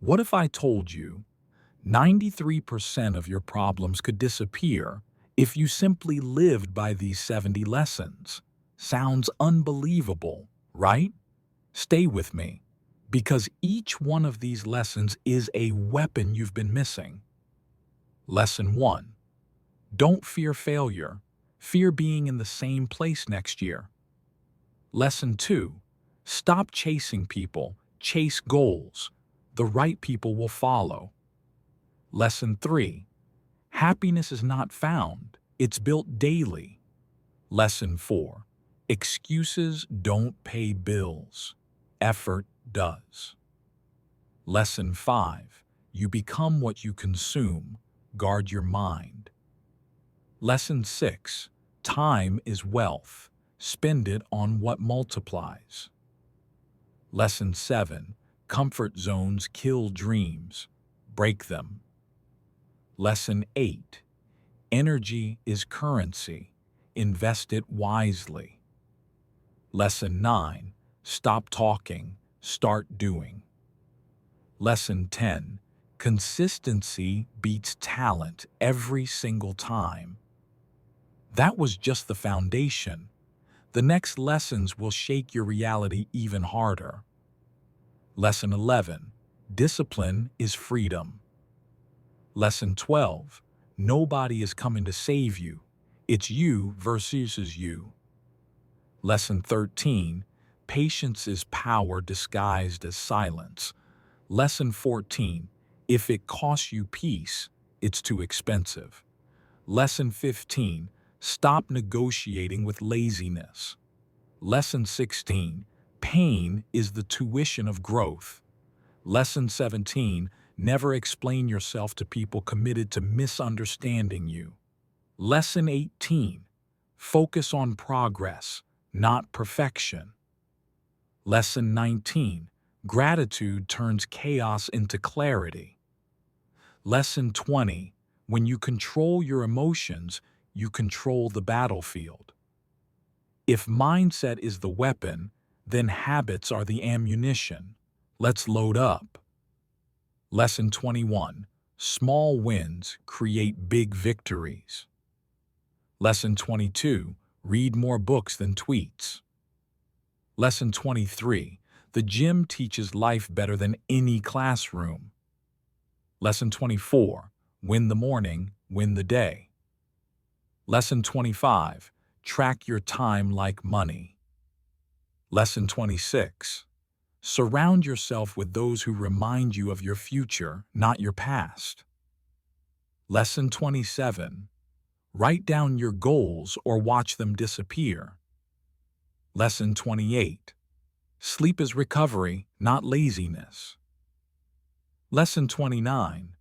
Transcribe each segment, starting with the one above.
What if I told you 93% of your problems could disappear if you simply lived by these 70 lessons? Sounds unbelievable, right? Stay with me, because each one of these lessons is a weapon you've been missing. Lesson 1. Don't fear failure. Fear being in the same place next year. Lesson 2. Stop chasing people. Chase goals. The right people will follow. Lesson 3. Happiness is not found. It's built daily. Lesson 4. Excuses don't pay bills. Effort does. Lesson 5. You become what you consume. Guard your mind. Lesson 6. Time is wealth. Spend it on what multiplies. Lesson 7. Comfort zones kill dreams. Break them. Lesson 8. Energy is currency. Invest it wisely. Lesson 9. Stop talking. Start doing. Lesson 10. Consistency beats talent every single time. That was just the foundation. The next lessons will shake your reality even harder. Lesson 11. Discipline is freedom. Lesson 12. Nobody is coming to save you. It's you versus you. Lesson 13. Patience is power disguised as silence. Lesson 14. If it costs you peace, it's too expensive. Lesson 15. Stop negotiating with laziness. Lesson 16. Pain is the tuition of growth. Lesson 17. Never explain yourself to people committed to misunderstanding you. Lesson 18. Focus on progress, not perfection. Lesson 19. Gratitude turns chaos into clarity. Lesson 20. When you control your emotions, you control the battlefield. If mindset is the weapon, then habits are the ammunition. Let's load up. Lesson 21. Small wins create big victories. Lesson 22. Read more books than tweets. Lesson 23. The gym teaches life better than any classroom. Lesson 24. Win the morning, win the day. Lesson 25. Track your time like money. Lesson 26. Surround yourself with those who remind you of your future, not your past. Lesson 27. Write down your goals or watch them disappear. Lesson 28. Sleep is recovery, not laziness. Lesson 29.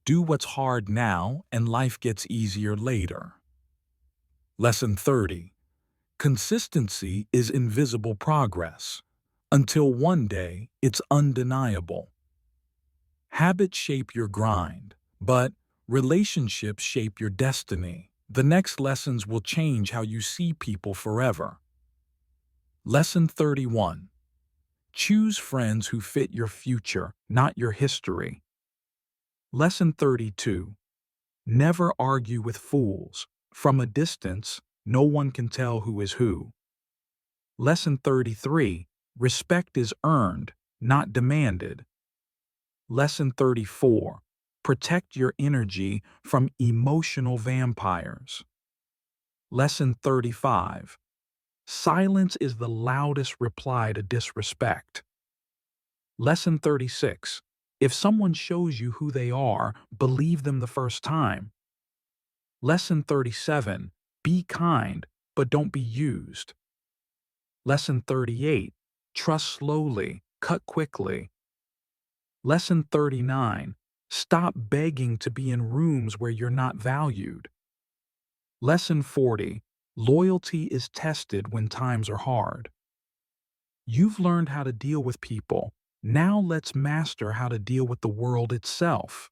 Do what's hard now and life gets easier later. Lesson 30. Consistency is invisible progress, until one day it's undeniable. Habits shape your grind, but relationships shape your destiny. The next lessons will change how you see people forever. Lesson 31. Choose friends who fit your future, not your history. Lesson 32. Never argue with fools. From a distance, no one can tell who is who. Lesson 33. Respect is earned, not demanded. Lesson 34. Protect your energy from emotional vampires. Lesson 35. Silence is the loudest reply to disrespect. Lesson 36. If someone shows you who they are, believe them the first time. Lesson 37. Be kind, but don't be used. Lesson 38. Trust slowly, cut quickly. Lesson 39. Stop begging to be in rooms where you're not valued. Lesson 40. Loyalty is tested when times are hard. You've learned how to deal with people. Now let's master how to deal with the world itself.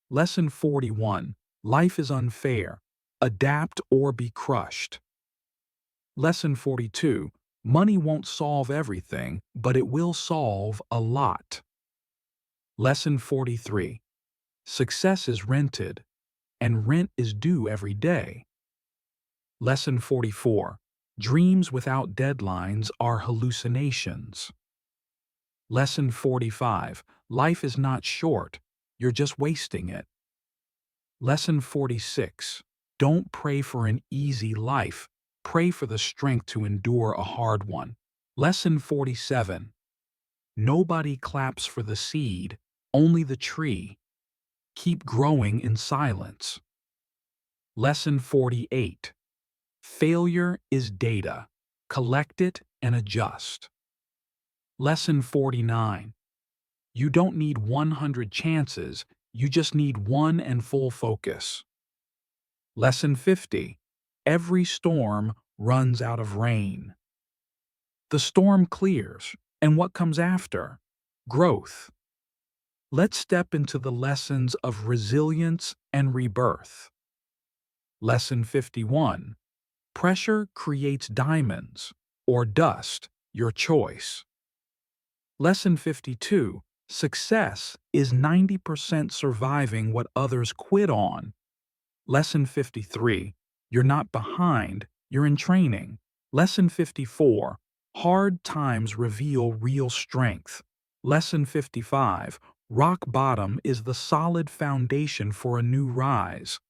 Lesson 41. Life is unfair. Adapt or be crushed. Lesson 42. Money won't solve everything, but it will solve a lot. Lesson 43. Success is rented, and rent is due every day. Lesson 44. Dreams without deadlines are hallucinations. Lesson 45. Life is not short, you're just wasting it. Lesson 46. Don't pray for an easy life, pray for the strength to endure a hard one. Lesson 47. Nobody claps for the seed, only the tree. Keep growing in silence. Lesson 48. Failure is data. Collect it and adjust. Lesson 49. You don't need 100 chances, you just need one and full focus. Lesson 50. Every storm runs out of rain. The storm clears, and what comes after? Growth. Let's step into the lessons of resilience and rebirth. Lesson 51. Pressure creates diamonds, or dust, your choice. Lesson 52. Success is 90% surviving what others quit on. Lesson 53. You're not behind, you're in training. Lesson 54. Hard times reveal real strength. Lesson 55. Rock bottom is the solid foundation for a new rise.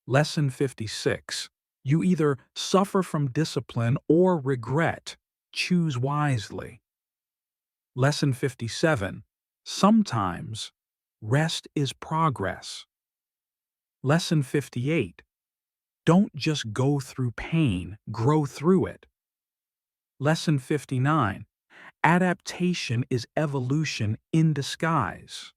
Lesson 56. You either suffer from discipline or regret. Choose wisely. Lesson 57. Sometimes rest is progress. Lesson 58. Don't just go through pain, grow through it. Lesson 59. Adaptation is evolution in disguise.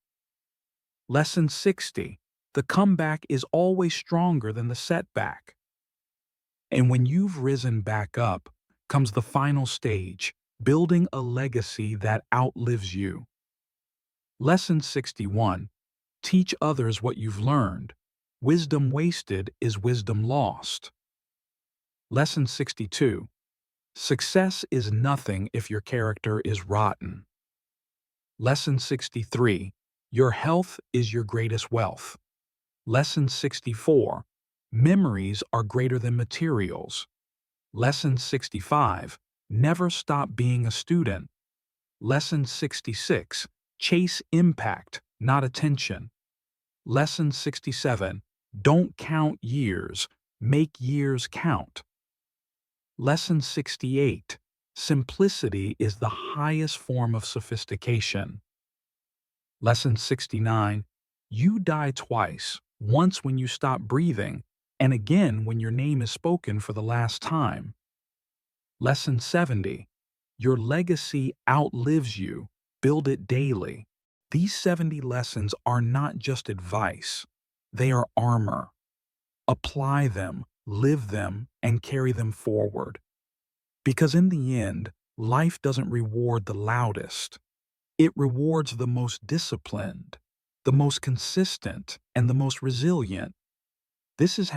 Lesson 60. The comeback is always stronger than the setback. And when you've risen back up, comes the final stage, building a legacy that outlives you. Lesson 61. Teach others what you've learned. Wisdom wasted is wisdom lost. Lesson 62. Success is nothing if your character is rotten. Lesson 63. Your health is your greatest wealth. Lesson 64. Memories are greater than materials. Lesson 65. Never stop being a student. Lesson 66. Chase impact, not attention. Lesson 67. Don't count years, make years count. Lesson 68. Simplicity is the highest form of sophistication. Lesson 69. You die twice, once when you stop breathing, and again when your name is spoken for the last time. Lesson 70. Your legacy outlives you. Build it daily. These 70 lessons are not just advice. They are armor. Apply them, live them, and carry them forward. Because in the end, life doesn't reward the loudest. It rewards the most disciplined, the most consistent, and the most resilient. This is how